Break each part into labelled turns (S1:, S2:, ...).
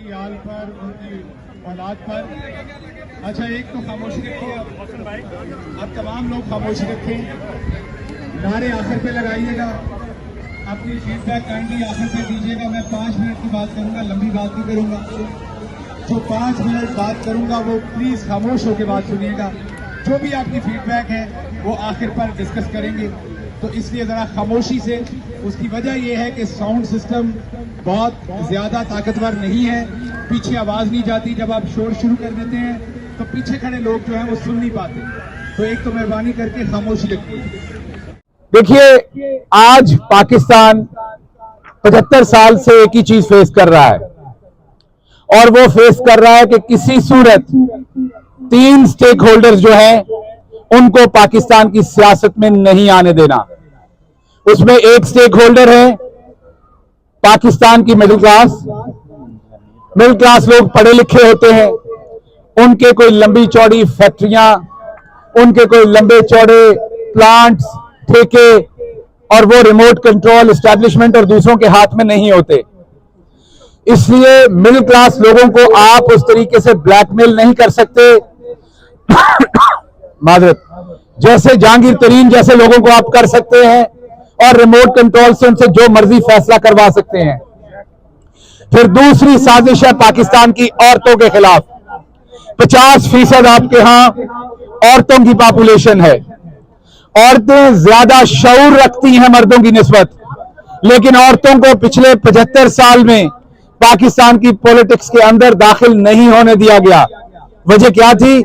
S1: उनकी आल पर, उनकी औलाद पर। अच्छा, एक तो खामोशी रखिए, अब तमाम लोग खामोशी रखें, नारे आखिर पे लगाइएगा, अपनी फीडबैक काइंडली आखिर पे दीजिएगा। मैं 5 मिनट की बात करूंगा, लंबी बात नहीं करूंगा। जो 5 मिनट बात करूंगा वो प्लीज खामोश होकर बात सुनिएगा। जो भी आपकी फीडबैक है वो आखिर पर डिस्कस करेंगे, तो इसलिए जरा खामोशी से। उसकी वजह यह है कि साउंड सिस्टम बहुत ज्यादा ताकतवर नहीं है, पीछे आवाज नहीं जाती। जब आप शोर शुरू कर देते हैं तो पीछे खड़े लोग जो हैं वो सुन नहीं पाते। तो एक तो मेहरबानी करके खामोशी रखिए।
S2: देखिए, आज पाकिस्तान 75 साल से एक ही चीज फेस कर रहा है, और वो फेस कर रहा है कि किसी सूरत 3 स्टेक होल्डर्स जो हैं उनको पाकिस्तान की सियासत में नहीं आने देना। उसमें एक स्टेक होल्डर है पाकिस्तान की मिडिल क्लास। मिडिल क्लास लोग पढ़े लिखे होते हैं, उनके कोई लंबी चौड़ी फैक्ट्रियां, उनके कोई लंबे चौड़े प्लांट्स, ठेके, और वो रिमोट कंट्रोल एस्टैब्लिशमेंट और दूसरों के हाथ में नहीं होते। इसलिए मिडिल क्लास लोगों को आप उस तरीके से ब्लैकमेल नहीं कर सकते मादरत, जैसे जहांगीर तरीन जैसे लोगों को आप कर सकते हैं, और रिमोट कंट्रोल से उनसे जो मर्जी फैसला करवा सकते हैं। फिर दूसरी साजिश है पाकिस्तान की औरतों के खिलाफ। 50% आपके यहां औरतों की पॉपुलेशन है। औरतें ज्यादा शऊर रखती हैं मर्दों की निस्बत, लेकिन औरतों को पिछले 75 साल में पाकिस्तान की पॉलिटिक्स के अंदर दाखिल नहीं होने दिया गया। वजह क्या थी?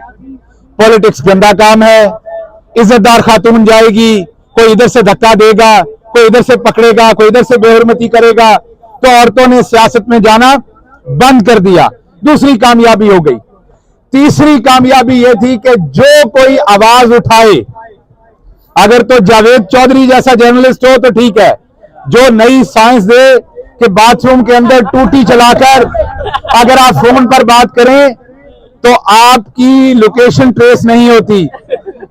S2: पॉलिटिक्स गंदा काम है, इज्जतदार खातून जाएगी, कोई इधर से धक्का देगा, कोई इधर से पकड़ेगा, कोई इधर से बेहुरमती करेगा, तो औरतों ने सियासत में जाना बंद कर दिया। दूसरी कामयाबी हो गई। तीसरी कामयाबी यह थी कि जो कोई आवाज उठाए, अगर तो जावेद चौधरी जैसा जर्नलिस्ट हो तो ठीक है, जो नई साइंस दे कि बाथरूम के अंदर टूटी चलाकर अगर आप फोन पर बात करें तो आपकी लोकेशन ट्रेस नहीं होती।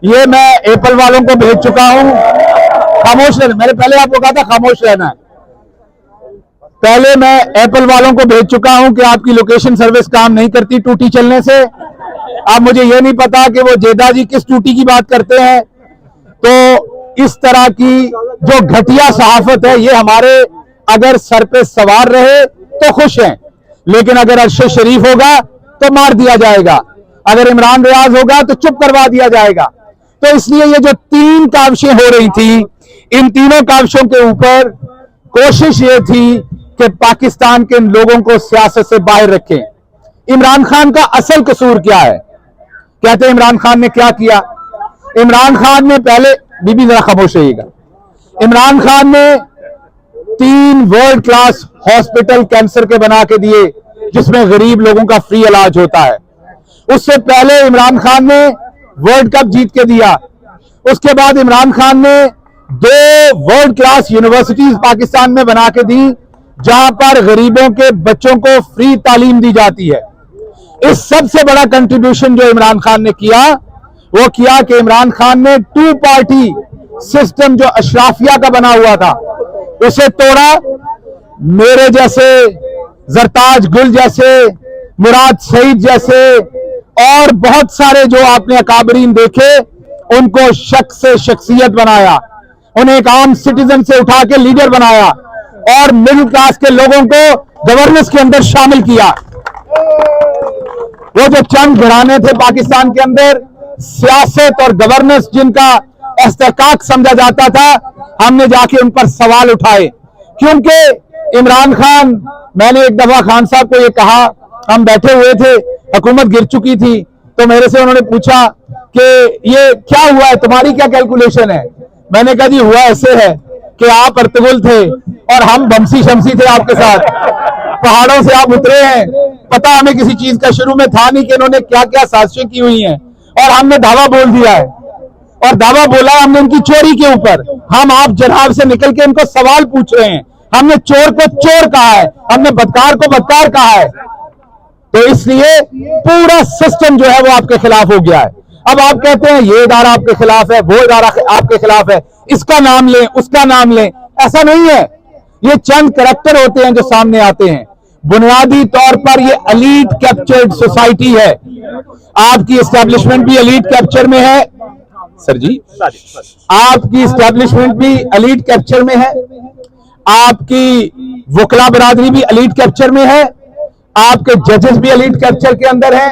S2: ये मैं एप्पल वालों को भेज चुका हूं। खामोश रहना, मैंने पहले आपको कहा था खामोश रहना है। पहले मैं एप्पल वालों को भेज चुका हूं कि आपकी लोकेशन सर्विस काम नहीं करती टूटी चलने से। अब मुझे यह नहीं पता कि वो जेदा जी किस टूटी की बात करते हैं। तो इस तरह की जो घटिया सहाफत है, ये हमारे अगर सर पे सवार रहे तो खुश हैं, लेकिन अगर अरशद शरीफ होगा तो मार दिया जाएगा, अगर इमरान रियाज होगा तो चुप करवा दिया जाएगा। तो इसलिए ये जो 3 काविशें हो रही थी, इन तीनों काविशों के ऊपर कोशिश ये थी कि पाकिस्तान के लोगों को सियासत से बाहर रखें। इमरान खान का असल कसूर क्या है? कहते हैं इमरान खान ने क्या किया? इमरान खान ने पहले, बीबी जरा खामोश रहिएगा, इमरान खान ने 3 वर्ल्ड क्लास हॉस्पिटल कैंसर के बना के दिए, जिसमें गरीब लोगों का फ्री इलाज होता है। उससे पहले इमरान खान ने वर्ल्ड कप जीत के दिया। उसके बाद इमरान खान ने 2 वर्ल्ड क्लास यूनिवर्सिटीज पाकिस्तान में बना के दी, जहां पर गरीबों के बच्चों को फ्री तालीम दी जाती है। इस सबसे बड़ा कंट्रीब्यूशन जो इमरान खान ने किया, वो किया कि इमरान खान ने 2 पार्टी सिस्टम जो अशराफिया का बना हुआ था उसे तोड़ा। मेरे जैसे, जरताज गुल जैसे, मुराद सईद जैसे और बहुत सारे जो आपने अकाबरीन देखे, उनको शख्स से शख्सियत बनाया, उन्हें एक आम सिटीजन से उठा के लीडर बनाया और मिडिल क्लास के लोगों को गवर्नेंस के अंदर शामिल किया। वो जो चंद घराने थे पाकिस्तान के अंदर, सियासत और गवर्नेंस जिनका इस्तेहकाक समझा जाता था, हमने जाके उन पर सवाल उठाए। क्योंकि इमरान खान, मैंने एक दफा खान साहब को ये कहा, हम बैठे हुए थे, हुकूमत गिर चुकी थी, तो मेरे से उन्होंने पूछा कि ये क्या हुआ है, तुम्हारी क्या कैलकुलेशन है? मैंने कहा जी हुआ ऐसे है कि आप अर्तुगरुल थे और हम बमसी शमसी थे आपके साथ, पहाड़ों से आप उतरे हैं, पता हमें किसी चीज का शुरू में था नहीं कि इन्होंने क्या क्या साजिशें की हुई हैं, और हमने दावा बोल दिया है, और दावा बोला हमने इनकी चोरी के ऊपर। हम आप जनाब से निकल के इनको सवाल पूछ रहे हैं, हमने चोर को चोर कहा है, हमने बदकार को बदकार कहा है। तो इसलिए पूरा सिस्टम जो है वो आपके खिलाफ हो गया है। अब आप कहते हैं ये इदारा आपके खिलाफ है, वो इदारा आपके खिलाफ है, इसका नाम लें, उसका नाम लें। ऐसा नहीं है, ये चंद करैक्टर होते हैं जो सामने आते हैं। बुनियादी तौर पर ये एलीट कैप्चर्ड सोसाइटी है। आपकी एस्टैब्लिशमेंट भी एलीट कैप्चर में है सर जी, आपकी एस्टैब्लिशमेंट भी एलीट कैप्चर में है, आपकी वकला बरादरी भी एलीट कैप्चर में है, आपके जजेस भी एलीट कैप्चर के अंदर हैं,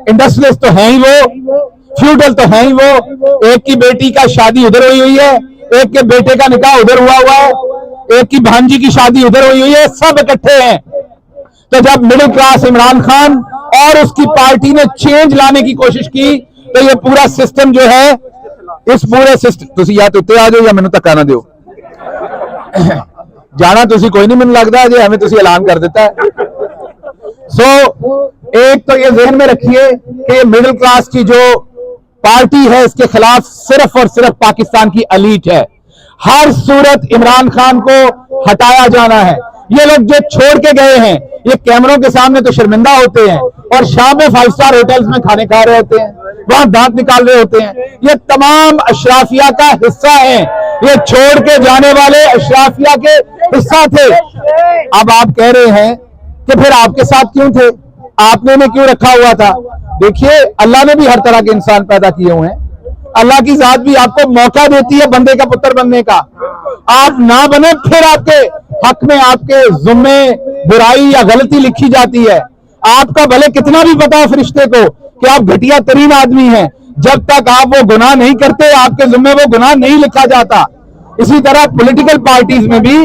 S2: इंडस्ट्रियलिस्ट तो हैं ही वो, फ्यूडल तो हैं ही वो। एक की बेटी का शादी उधर हुई है, एक के बेटे का निकाह उधर हुआ है, एक की भांजी की शादी उधर हुई है, सब इकट्ठे हैं। तो जब मिडिल क्लास इमरान खान और उसकी पार्टी ने चेंज लाने की कोशिश की तो ये पूरा सिस्टम जो है, इस पूरे सिस्टम तुसी या तो उत्ते आ जाओ या मैनू धक्का ना दियो जाना तुसी कोई नहीं, मैनू लगता है जे हमें तुसी ऐलान कर देता है। एक तो ये जहन में रखिए कि ये मिडिल क्लास की जो पार्टी है इसके खिलाफ सिर्फ और सिर्फ पाकिस्तान की एलीट है। हर सूरत इमरान खान को हटाया जाना है। ये लोग जो छोड़ के गए हैं ये कैमरों के सामने तो शर्मिंदा होते हैं और शाम में 5 स्टार होटल्स में खाने खा रहे होते हैं, वहां दांत निकाल रहे होते हैं। ये तमाम अशराफिया का हिस्सा है, ये छोड़ के जाने वाले अशराफिया के हिस्सा थे। अब आप कह रहे हैं कि फिर आपके साथ क्यों थे, आपने ने क्यों रखा हुआ था। देखिए अल्लाह ने भी हर तरह के इंसान पैदा किए हुए हैं, अल्लाह की जात भी आपको मौका देती है बंदे का पुत्र बनने का। आप ना बने फिर आपके हक में आपके जुम्मे बुराई या गलती लिखी जाती है। आपका भले कितना भी पता है फरिश्ते को कि आप घटिया तरीन आदमी हैं, जब तक आप वो गुनाह नहीं करते आपके जुम्मे वो गुनाह नहीं लिखा जाता। इसी तरह पॉलिटिकल पार्टीज में भी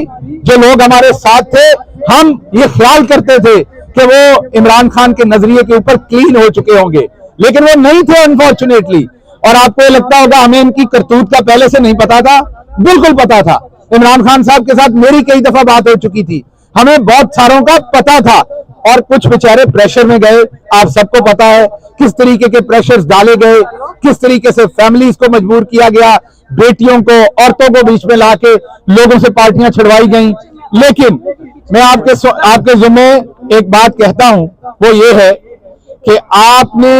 S2: जो लोग हमारे साथ थे, हम ये ख्याल करते थे कि वो इमरान खान के नजरिए के ऊपर क्लीन हो चुके होंगे, लेकिन वो नहीं थे अनफॉर्चुनेटली। और आपको ये लगता होगा हमें इनकी करतूत का पहले से नहीं पता था, बिल्कुल पता था। इमरान खान साहब के साथ मेरी कई दफा बात हो चुकी थी, हमें बहुत सारों का पता था। और कुछ बेचारे प्रेशर में गए, आप सबको पता है किस तरीके के प्रेशर्स डाले गए, किस तरीके से फैमिलीज को मजबूर किया गया, बेटियों को औरतों को बीच में लाके लोगों से पार्टियां छुड़वाई गई। लेकिन मैं आपके जुम्मे एक बात कहता हूं, वो ये है कि आपने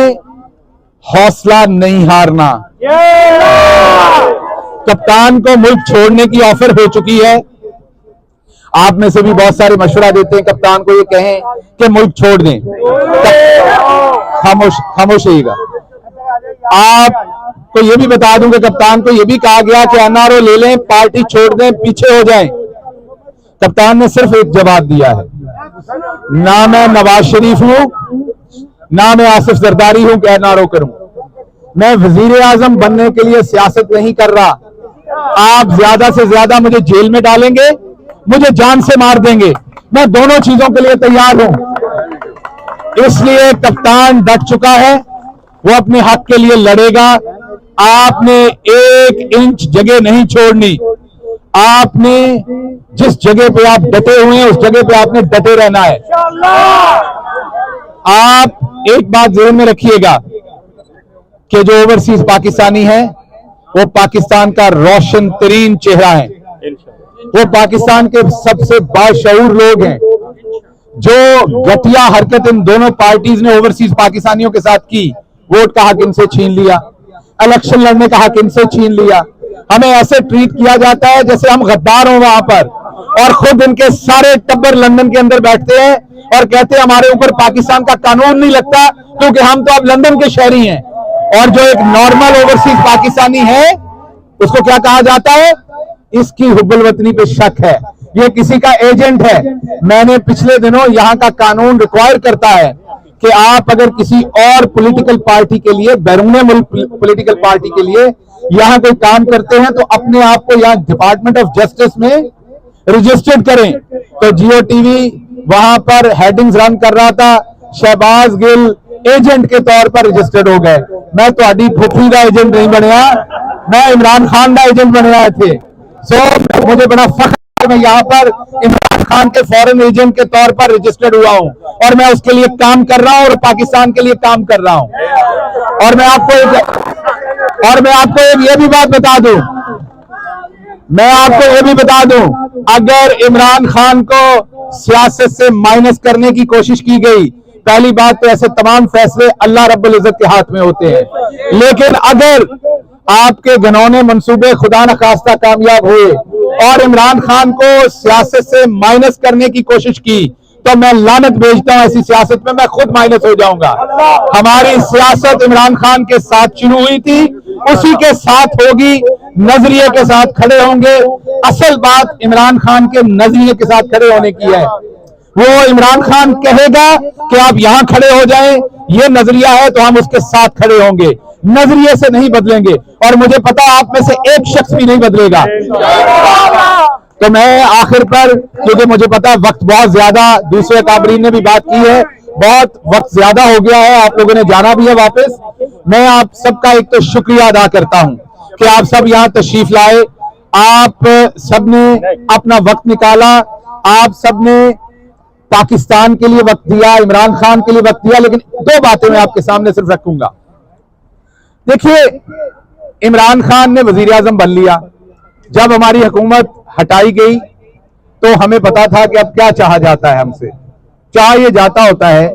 S2: हौसला नहीं हारना। कप्तान को मुल्क छोड़ने की ऑफर हो चुकी है, आप में से भी बहुत सारे मशवरा देते हैं कप्तान को ये कहें कि मुल्क छोड़ दें। खामोश रहिएगा। आपको ये भी बता दूं कि कप्तान को ये भी कहा गया कि एनआरओ ले लें, पार्टी छोड़ दें, पीछे हो जाएं। कप्तान ने सिर्फ एक जवाब दिया है, ना मैं नवाज शरीफ हूं, ना मैं आसिफ जरदारी हूं कि एनआरओ करूं। मैं वजीर आजम बनने के लिए सियासत नहीं कर रहा। आप ज्यादा से ज्यादा मुझे जेल में डालेंगे, मुझे जान से मार देंगे, मैं दोनों चीजों के लिए तैयार हूं। इसलिए कप्तान डट चुका है, वो अपने हक के लिए लड़ेगा। आपने 1 इंच जगह नहीं छोड़नी। आपने जिस जगह पे आप डटे हुए हैं उस जगह पे आपने डटे रहना है। आप एक बात ध्यान में रखिएगा कि जो ओवरसीज पाकिस्तानी है वो पाकिस्तान का रोशन तरीन चेहरा है, वो पाकिस्तान के सबसे बाशऊर लोग हैं। जो घटिया हरकत इन दोनों पार्टीज ने ओवरसीज पाकिस्तानियों के साथ की, वोट का हक इनसे छीन लिया, इलेक्शन लड़ने का हक इनसे छीन लिया, हमें ऐसे ट्रीट किया जाता है जैसे हम गद्दार हों वहां पर। और खुद इनके सारे टब्बर लंदन के अंदर बैठते हैं और कहते हैं हमारे ऊपर पाकिस्तान का कानून नहीं लगता क्योंकि हम तो अब लंदन के शहरी हैं। और जो एक नॉर्मल ओवरसीज पाकिस्तानी है उसको क्या कहा जाता है, इसकी हुब्बुल वतनी पे शक है, ये किसी का एजेंट है। मैंने पिछले दिनों यहां का कानून रिक्वायर करता है कि आप अगर किसी और पॉलिटिकल पार्टी के लिए, बैरून मुल्क पॉलिटिकल पार्टी के लिए यहां कोई काम करते हैं तो अपने आप को यहां डिपार्टमेंट ऑफ जस्टिस में रजिस्टर्ड करें। तो जियो टीवी वहां पर हेडिंग्स रन कर रहा था, शहबाज गिल एजेंट के तौर पर रजिस्टर्ड हो गए। मैं तो फुफी का एजेंट नहीं बनया, मैं इमरान खान का एजेंट बनया थे। मुझे बड़ा फख्र, मैं यहाँ पर इमरान खान के फॉरेन एजेंट के तौर पर रजिस्टर्ड हुआ हूँ और मैं उसके लिए काम कर रहा हूँ और पाकिस्तान के लिए काम कर रहा हूँ। और मैं आपको ये भी बात बता दूं, मैं आपको ये भी बता दूं, अगर इमरान खान को सियासत से माइनस करने की कोशिश की गई, पहली बात तो ऐसे तमाम फैसले अल्लाह रब्बुल इज्जत के हाथ में होते हैं। लेकिन अगर आपके घनौने मंसूबे खुदा न खास्ता कामयाब हुए और इमरान खान को सियासत से माइनस करने की कोशिश की तो मैं लानत भेजता हूं ऐसी सियासत में, मैं खुद माइनस हो जाऊंगा। हमारी सियासत इमरान खान के साथ शुरू हुई थी, उसी के साथ होगी, नजरिए के साथ खड़े होंगे। असल बात इमरान खान के नजरिए के साथ खड़े होने की है। वो इमरान खान कहेगा कि आप यहां खड़े हो जाएं, ये नजरिया है तो हम उसके साथ खड़े होंगे, नजरिए से नहीं बदलेंगे। और मुझे पता है आप में से एक शख्स भी नहीं बदलेगा। तो मैं आखिर पर, क्योंकि मुझे पता है वक्त बहुत ज्यादा, दूसरे काबरीन ने भी बात की है, बहुत वक्त ज्यादा हो गया है, आप लोगों ने जाना भी है वापस। मैं आप सबका एक तो शुक्रिया अदा करता हूं कि आप सब यहां तशरीफ लाए, आप सबने अपना वक्त निकाला, आप सबने पाकिस्तान के लिए वक्त दिया, इमरान खान के लिए वक्त दिया। लेकिन दो बातें मैं आपके सामने सिर्फ रखूंगा। देखिए, इमरान खान ने वजीर आजम बन लिया, जब हमारी हुकूमत हटाई गई तो हमें पता था कि अब क्या चाहा जाता है हमसे। चाहा यह जाता होता है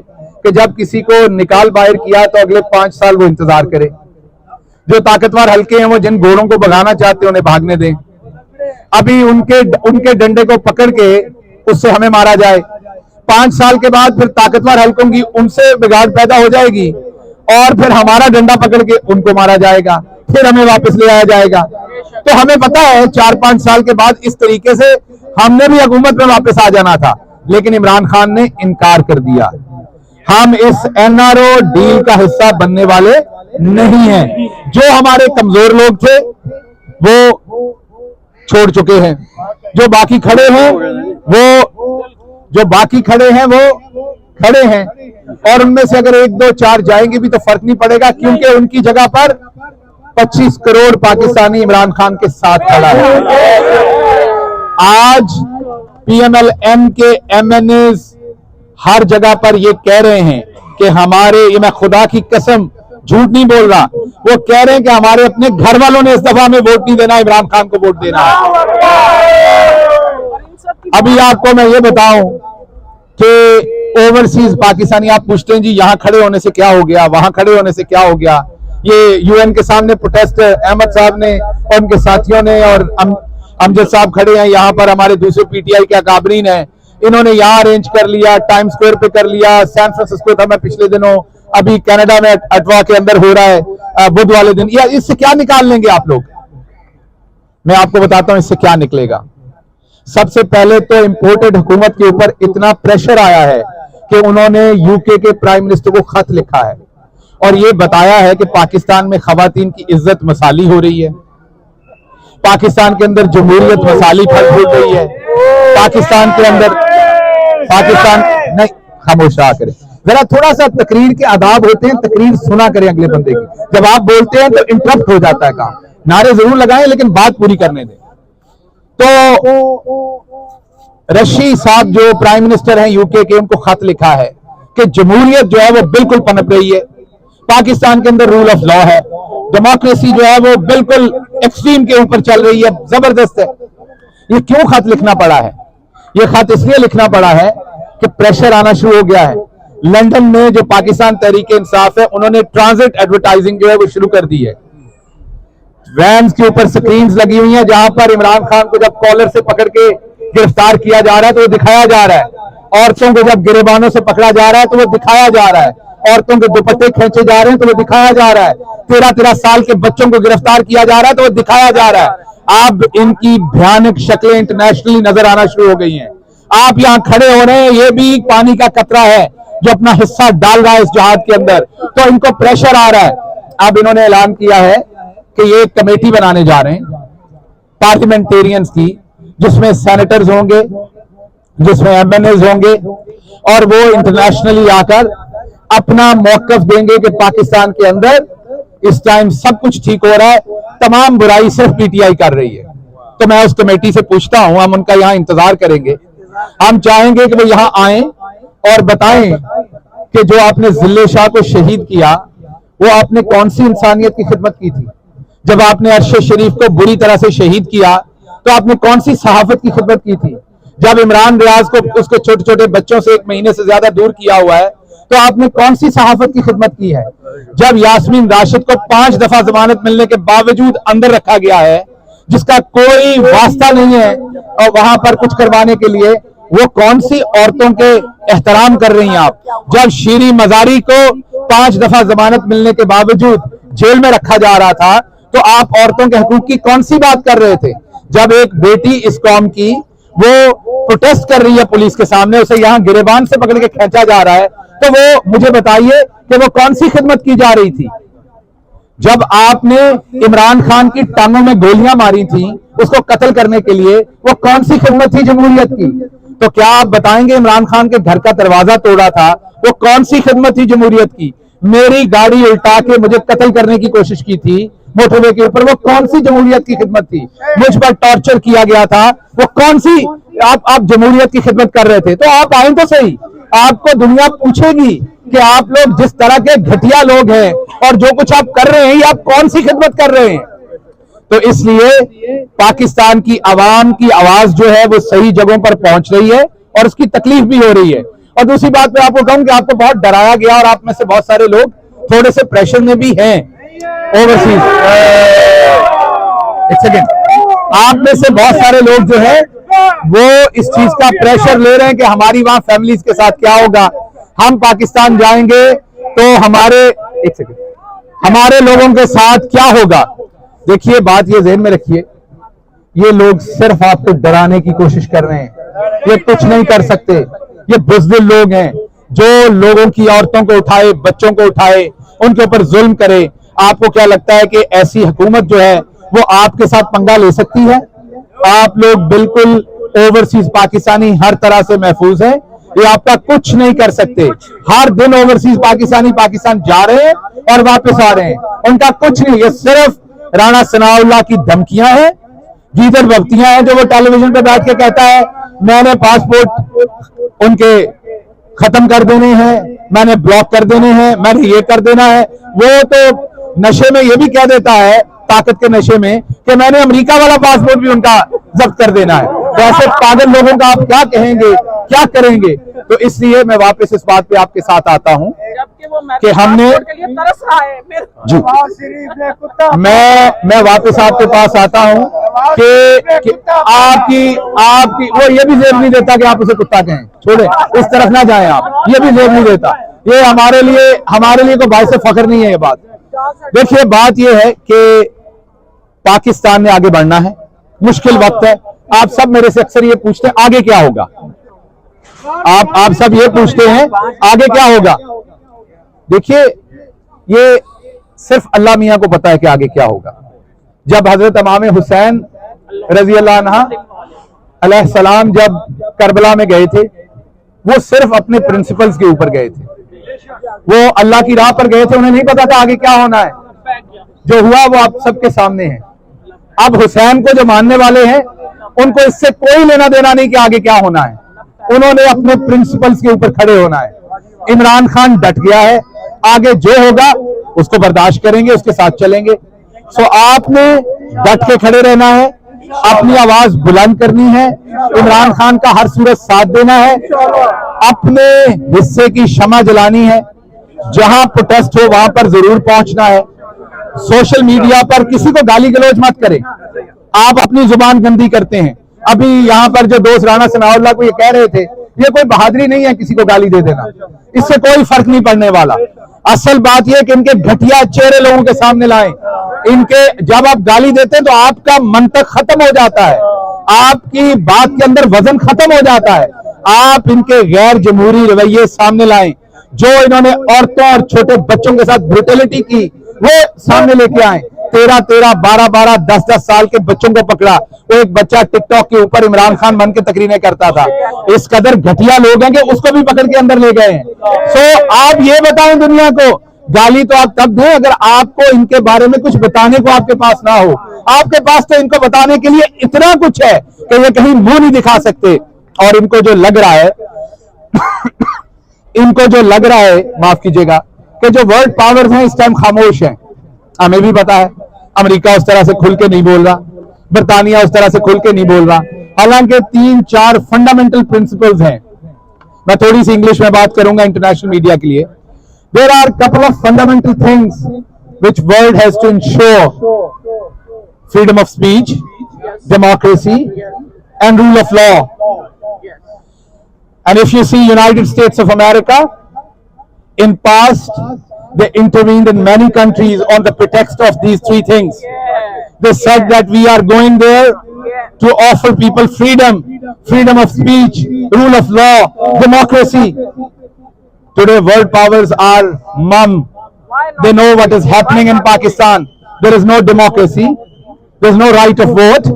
S2: कि जब किसी को निकाल बाहर किया तो अगले 5 साल वो इंतजार करे, जो ताकतवर हल्के हैं वो जिन घोड़ों को भगाना चाहते हैं उन्हें भागने दें, अभी उनके डंडे को पकड़ के उससे हमें मारा जाए। 5 साल के बाद फिर ताकतवर हल्कों की उनसे बिगाड़ पैदा हो जाएगी और फिर हमारा डंडा पकड़ के उनको मारा जाएगा, फिर हमें वापस ले आया जाएगा। तो हमें पता है 4-5 साल के बाद इस तरीके से हमने भी हुकूमत में वापस आ जाना था, लेकिन इमरान खान ने इनकार कर दिया। हम इस एनआरओ डील का हिस्सा बनने वाले नहीं हैं। जो हमारे कमजोर लोग थे वो छोड़ चुके हैं, जो बाकी खड़े हैं वो खड़े हैं, और उनमें से अगर 1, 2, 4 जाएंगे भी तो फर्क नहीं पड़ेगा, क्योंकि उनकी जगह पर 25 करोड़ पाकिस्तानी इमरान खान के साथ खड़ा है। आज पीएमएल-एम के एमएनएज हर जगह पर ये कह रहे हैं कि हमारे, ये मैं खुदा की कसम झूठ नहीं बोल रहा, वो कह रहे हैं कि हमारे अपने घर वालों ने इस दफा में वोट नहीं देना, इमरान खान को वोट देना है। अभी आपको मैं ये बताऊं कि ओवरसीज पाकिस्तानी, आप पूछते हैं जी यहां खड़े होने से क्या हो गया, वहां खड़े होने से क्या हो गया। ये यूएन के सामने प्रोटेस्ट अहमद साहब ने और उनके साथियों ने और अमजद साहब खड़े हैं, यहाँ पर हमारे दूसरे पीटीआई के अकाबरीन हैं, इन्होंने यहाँ अरेंज कर लिया, टाइम स्क्वायर पे कर लिया, सैन फ्रांसिस्को था मैं पिछले दिनों, अभी कनाडा में अटवा के अंदर हो रहा है बुध वाले दिन। या इससे क्या निकाल लेंगे आप लोग? मैं आपको बताता हूं इससे क्या निकलेगा। सबसे पहले तो इंपोर्टेड हुकूमत के ऊपर इतना प्रेशर आया है कि उन्होंने यूके के प्राइम मिनिस्टर को खत लिखा है और ये बताया है कि पाकिस्तान में खवातीन की इज्जत मसाली हो रही है, पाकिस्तान के अंदर जमहूरियत मसाली फल फूल रही है, पाकिस्तान के अंदर नहीं, खामोश रहा करें जरा, थोड़ा सा तकरीर के आदाब होते हैं, तकरीर सुना करें अगले बंदे की। जब आप बोलते हैं तो इंटरप्ट हो जाता है काम, नारे जरूर लगाएं लेकिन बात पूरी करने दें। तो रशीद साहब जो प्राइम मिनिस्टर हैं यूके के, उनको खत लिखा है कि जमहूरियत जो है वो बिल्कुल पनप रही है, पाकिस्तान के अंदर रूल ऑफ लॉ है, डेमोक्रेसी जो है वो बिल्कुल एक्सट्रीम के ऊपर चल रही है, जबरदस्त है। ये क्यों खत लिखना पड़ा है? ये खत इसलिए लिखना पड़ा है कि प्रेशर आना शुरू हो गया है। लंदन में जो पाकिस्तान तहरीक इंसाफ है, उन्होंने ट्रांजिट एडवर्टाइजिंग जो है वो शुरू कर दी है। वैन्स के ऊपर स्क्रीन्स लगी हुई हैं जहां पर इमरान खान को जब कॉलर से पकड़ के गिरफ्तार किया जा रहा है तो वो दिखाया जा रहा है, औरतों को जब गिरेबानों से पकड़ा जा रहा है तो वो दिखाया जा रहा है, औरतों के दुपट्टे खींचे जा रहे हैं तो वो दिखाया जा रहा है, 13-13 साल के बच्चों को गिरफ्तार किया जा रहा है तो वो दिखाया जा रहा है। अब इनकी भयानक शक्लें इंटरनेशनली नजर आना शुरू हो गई हैं। आप यहां खड़े हो रहे हैं, ये भी पानी का कतरा है जो अपना हिस्सा डाल रहा है इस जहाज के अंदर, तो इनको प्रेशर आ रहा है। अब इन्होंने ऐलान किया है कि ये एक कमेटी बनाने जा रहे हैं पार्लियामेंटेरियंस की, जिसमें सेनेटर्स होंगे, जिसमें एमएनएज होंगे, और वो इंटरनेशनली आकर अपना मौकफ देंगे कि पाकिस्तान के अंदर इस टाइम सब कुछ ठीक हो रहा है, तमाम बुराई सिर्फ पीटीआई कर रही है। तो मैं उस कमेटी से पूछता हूं, हम उनका यहां इंतजार करेंगे, हम चाहेंगे कि वो यहां आए और बताएं कि जो आपने जिले शाह को शहीद किया वो आपने कौन सी इंसानियत की खिदमत की थी। जब आपने अरशद शरीफ को बुरी तरह से शहीद किया तो आपने कौन सी सहाफत की खिदमत की थी। जब इमरान रियाज को उसके छोटे छोटे बच्चों से 1 महीने से ज्यादा दूर किया हुआ है तो आपने कौन सी सहाफत की खिदमत की है। जब यास्मीन राशिद को 5 दफा जमानत मिलने के बावजूद अंदर रखा गया है, जिसका कोई वास्ता नहीं है और वहां पर कुछ करवाने के लिए, वो कौन सी औरतों के एहतराम कर रही हैं आप? जब शीरी मजारी को 5 दफा जमानत मिलने के बावजूद जेल में रखा जा रहा था, तो आप औरतों के हकूक की कौन सी बात कर रहे थे? जब एक बेटी इस कौम की वो प्रोटेस्ट कर रही है पुलिस के सामने, उसे यहां गिरेबान से पकड़ के खींचा जा रहा है, तो वो मुझे बताइए कि वो कौन सी खिदमत की जा रही थी? जब आपने इमरान खान की टांगों में गोलियां मारी थी उसको कत्ल करने के लिए, वो कौन सी खिदमत थी जमहूरियत की? तो क्या आप बताएंगे इमरान खान के घर का दरवाजा तोड़ा था, वो कौन सी खिदमत थी जमहूरियत की? मेरी गाड़ी उल्टा के मुझे कत्ल करने की कोशिश की थी मोटरवे के ऊपर, वो कौन सी जमहूरियत की खिदमत थी? मुझ पर टॉर्चर किया गया था, वो कौन सी आप जमहूरियत की खिदमत कर रहे थे? तो आप आए तो सही, आपको दुनिया पूछेगी कि आप लोग जिस तरह के घटिया लोग हैं और जो कुछ आप कर रहे हैं, ये आप कौन सी खिदमत कर रहे हैं? तो इसलिए पाकिस्तान की आवाम की आवाज जो है वो सही जगहों पर पहुंच रही है और उसकी तकलीफ भी हो रही है। और दूसरी बात मैं आपको कहूं कि आपको बहुत डराया गया और आप में से बहुत सारे लोग थोड़े से प्रेशर में भी हैं ओवरसीज। एक सेकेंड, आप में से बहुत सारे लोग जो है वो इस चीज का प्रेशर ले रहे हैं कि हमारी वहां फैमिलीज के साथ क्या होगा, हम पाकिस्तान जाएंगे तो हमारे लोगों के साथ क्या होगा। देखिए, बात ये ज़हन में रखिए, ये लोग सिर्फ आपको डराने की कोशिश कर रहे हैं, ये कुछ नहीं कर सकते। ये बुज़दिल लोग हैं जो लोगों की औरतों को उठाए, बच्चों को उठाए, उनके ऊपर जुल्म करे। आपको क्या लगता है कि ऐसी हुकूमत जो है वो आपके साथ पंगा ले सकती है? आप लोग बिल्कुल ओवरसीज पाकिस्तानी हर तरह से महफूज हैं, ये आपका कुछ नहीं कर सकते। हर दिन ओवरसीज पाकिस्तानी पाकिस्तान जा रहे हैं और वापस आ रहे हैं, उनका कुछ नहीं। ये सिर्फ राणा सनाउल्लाह की धमकियां हैं, गीदड़ बख्तियां हैं, जो वो टेलीविजन पे बैठ के कहता है मैंने पासपोर्ट उनके खत्म कर देने हैं, मैंने ब्लॉक कर देने हैं, मैंने ये कर देना है। वो तो नशे में ये भी कह देता है, ताकत के नशे में, कि मैंने अमेरिका वाला पासपोर्ट भी उनका जब्त कर देना है। तो ऐसे पागल लोगों का आप क्या कहेंगे, क्या करेंगे? तो इसलिए मैं वापस इस बात पे आपके साथ आता हूं कि हमने जी मैं वापस आपके पास आता हूं कि आपकी वो ये भी जेब नहीं देता कि आप उसे कुत्ता कहें, छोड़े, इस तरफ ना जाएं आप, ये भी जेब नहीं देता। ये हमारे लिए कोई बात से फख्र नहीं है ये बात। देखिए, बात ये है कि पाकिस्तान ने आगे बढ़ना है, मुश्किल वक्त है। आप सब मेरे से अक्सर ये पूछते हैं आगे क्या होगा, आप सब ये पूछते हैं आगे क्या होगा। देखिए, ये सिर्फ अल्लाह मियां को पता है कि आगे क्या होगा। जब हजरत इमाम हुसैन रजी अल्लाह अन्हा अलैहिस्सलाम जब करबला में गए थे, वो सिर्फ अपने प्रिंसिपल्स के ऊपर गए थे, वो अल्लाह की राह पर गए थे, उन्हें नहीं पता था आगे क्या होना है। जो हुआ वो आप सबके सामने है। अब हुसैन को जो मानने वाले हैं उनको इससे कोई लेना देना नहीं कि आगे क्या होना है, उन्होंने अपने प्रिंसिपल्स के ऊपर खड़े होना है। इमरान खान डट गया है, आगे जो होगा उसको बर्दाश्त करेंगे, उसके साथ चलेंगे। सो आपने डट के खड़े रहना है, अपनी आवाज बुलंद करनी है, इमरान खान का हर सूरत साथ देना है, अपने हिस्से की शमा जलानी है, जहां प्रोटेस्ट हो वहां पर जरूर पहुंचना है। सोशल मीडिया पर किसी को गाली गलौज मत करें, आप अपनी जुबान गंदी करते हैं। अभी यहां पर जो दोस्त राणा सनाउल्लाह को ये कह रहे थे, ये कोई बहादुरी नहीं है किसी को गाली दे देना, इससे कोई फर्क नहीं पड़ने वाला। असल बात यह कि इनके घटिया चेहरे लोगों के सामने लाएं। इनके जब आप गाली देते हैं तो आपका मंतक खत्म हो जाता है, आपकी बात के अंदर वजन खत्म हो जाता है। आप इनके गैर जमहूरी रवैये सामने लाएं, जो इन्होंने औरतों और छोटे बच्चों के साथ ब्रूटलिटी की वो सामने लेके आए। 13-13, 12-12, 10-10 साल के बच्चों को पकड़ा। वो एक बच्चा टिकटॉक के ऊपर इमरान खान बन के तकरीरें करता था। इस कदर घटिया लोग हैं कि उसको भी पकड़ के अंदर ले गए हैं। सो आप ये बताएं दुनिया को, गाली तो आप तब दें अगर आपको इनके बारे में कुछ बताने को आपके पास ना हो। आपके पास तो इनको बताने के लिए इतना कुछ है कि ये कहीं मुंह नहीं दिखा सकते। और इनको जो लग रहा है माफ कीजिएगा, कि जो वर्ल्ड पावर्स हैं इस टाइम खामोश हैं। हमें भी पता है अमेरिका उस तरह से खुल के नहीं बोल रहा, बरतानिया उस तरह से खुल के नहीं बोल रहा। हालांकि 3-4 फंडामेंटल प्रिंसिपल्स हैं। मैं थोड़ी सी इंग्लिश में बात करूंगा इंटरनेशनल मीडिया के लिए। There are couple of fundamental things which world has to ensure: freedom of speech, democracy and rule of law. And if you see United States of America, in past, they intervened in many countries on the pretext of these three things. They said that we are going there to offer people freedom, freedom of speech, rule of law, democracy. Today, world powers are mum. They know what is happening in Pakistan. There is no democracy. There's no right of vote.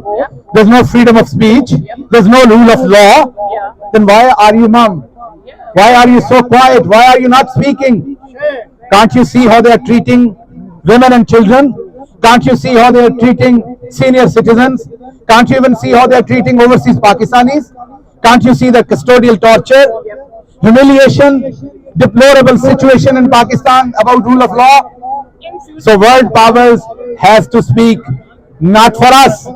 S2: There's no freedom of speech. There's no rule of law. Then why are you mum? Why are you so quiet? Why are you not speaking? Can't you see how they are treating women and children? Can't you see how they are treating senior citizens? Can't you even see how they are treating overseas Pakistanis? Can't you see the custodial torture, humiliation, deplorable situation in Pakistan about rule of law? So world powers has to speak, not for us,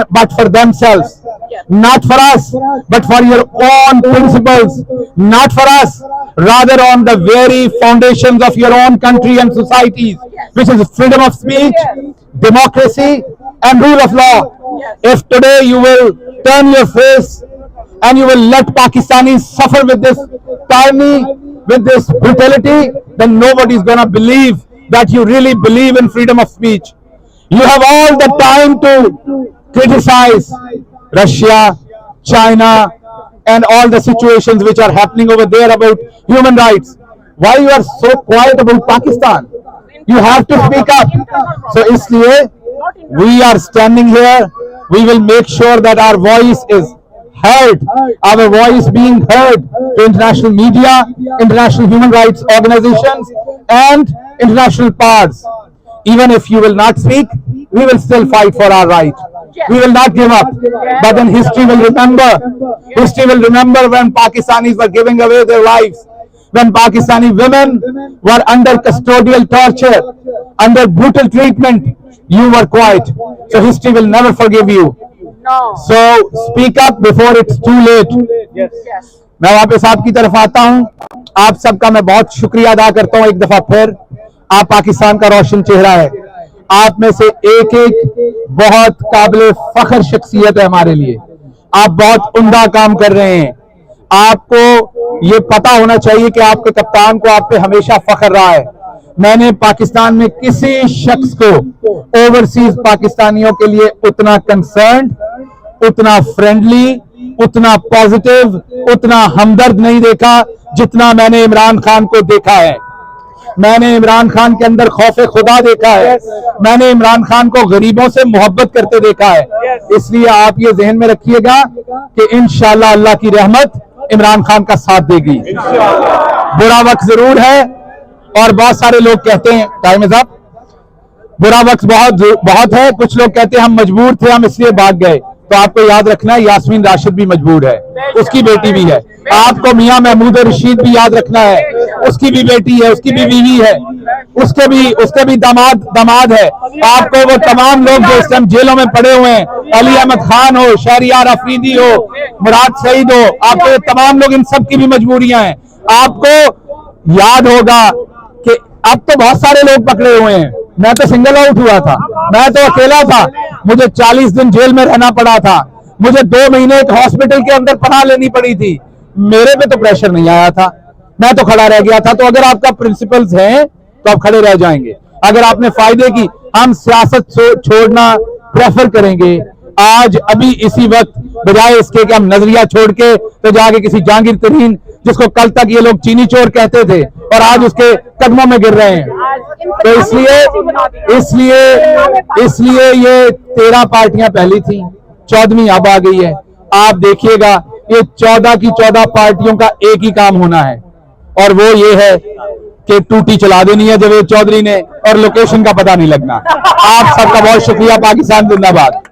S2: but for themselves. Not for us, but for your own principles. Not for us, rather on the very foundations of your own country and societies, which is freedom of speech, democracy, and rule of law. If today you will turn your face and you will let Pakistanis suffer with this tyranny, with this brutality, then nobody is going to believe that you really believe in freedom of speech. You have all the time to criticize Russia, China, and all the situations which are happening over there about human rights. Why you are so quiet about Pakistan? You have to speak up. So isliye we are standing here. We will make sure that our voice is heard, our voice being heard to international media, international human rights organizations, and international powers. Even if you will not speak, we will still fight for our right. We will not give up. But then history will remember. History will remember when Pakistanis were giving away their lives, when Pakistani women were under custodial torture, under brutal treatment. You were quiet. So history will never forgive you. So speak up before it's too late. मैं वापस आपकी तरफ आता हूं. आप सबका मैं बहुत शुक्रिया अदा करता हूं एक दफा फिर. आप पाकिस्तान का रोशन चेहरा है. आप में से एक एक बहुत काबिल फख्र शख्सियत है हमारे लिए. आप बहुत उम्दा काम कर रहे हैं. आपको ये पता होना चाहिए कि आपके कप्तान को आप पे हमेशा फख्र रहा है. मैंने पाकिस्तान में किसी शख्स को ओवरसीज पाकिस्तानियों के लिए उतना कंसर्न, उतना फ्रेंडली, उतना पॉजिटिव, उतना हमदर्द नहीं देखा जितना मैंने इमरान खान को देखा है. मैंने इमरान खान के अंदर खौफे खुदा देखा है. मैंने इमरान खान को गरीबों से मोहब्बत करते देखा है. इसलिए आप ये जहन में रखिएगा कि इंशाअल्लाह अल्लाह की रहमत इमरान खान का साथ देगी. बुरा वक्त जरूर है और बहुत सारे लोग कहते हैं टाइम इज अप. बुरा वक्त बहुत है. कुछ लोग कहते हैं हम मजबूर थे, हम इसलिए भाग गए. तो आपको याद रखना है यास्मीन राशिद भी मजबूर है, उसकी बेटी भी है. आपको मियां महमूद रशीद भी याद रखना है, उसकी भी बेटी है, उसकी भी बीवी है, उसके भी दामाद है. आपको वो तमाम लोग जो इस टाइम जेलों में पड़े हुए हैं, अली अहमद खान हो, शहरियार अफरीदी हो, मुराद सईद हो, आपको ये तमाम लोग, इन सब की भी मजबूरियां हैं. आपको याद होगा कि अब तो बहुत सारे लोग पकड़े हुए हैं. मैं तो सिंगल आउट हुआ था, मैं तो अकेला था. मुझे 40 दिन जेल में रहना पड़ा था. मुझे 2 महीने एक हॉस्पिटल के अंदर पनाह लेनी पड़ी थी. मेरे पे तो प्रेशर नहीं आया था, मैं तो खड़ा रह गया था. तो अगर आपका प्रिंसिपल्स हैं तो आप खड़े रह जाएंगे. अगर आपने फायदे की, हम सियासत छोड़ना प्रेफर करेंगे आज अभी इसी वक्त, बजाय इसके कि हम नजरिया छोड़ के तो जाके किसी जहांगीर तरीन, जिसको कल तक ये लोग चीनी चोर कहते थे और आज उसके कदमों में गिर रहे हैं. तो इसलिए ये 13 पार्टियां पहली थी, 14वीं अब आ गई है. आप देखिएगा ये 14 की 14 पार्टियों का एक ही काम होना है और वो ये है कि टूटी चला देनी है जावेद चौधरी ने और लोकेशन का पता नहीं लगना. आप सबका बहुत शुक्रिया. पाकिस्तान जिंदाबाद.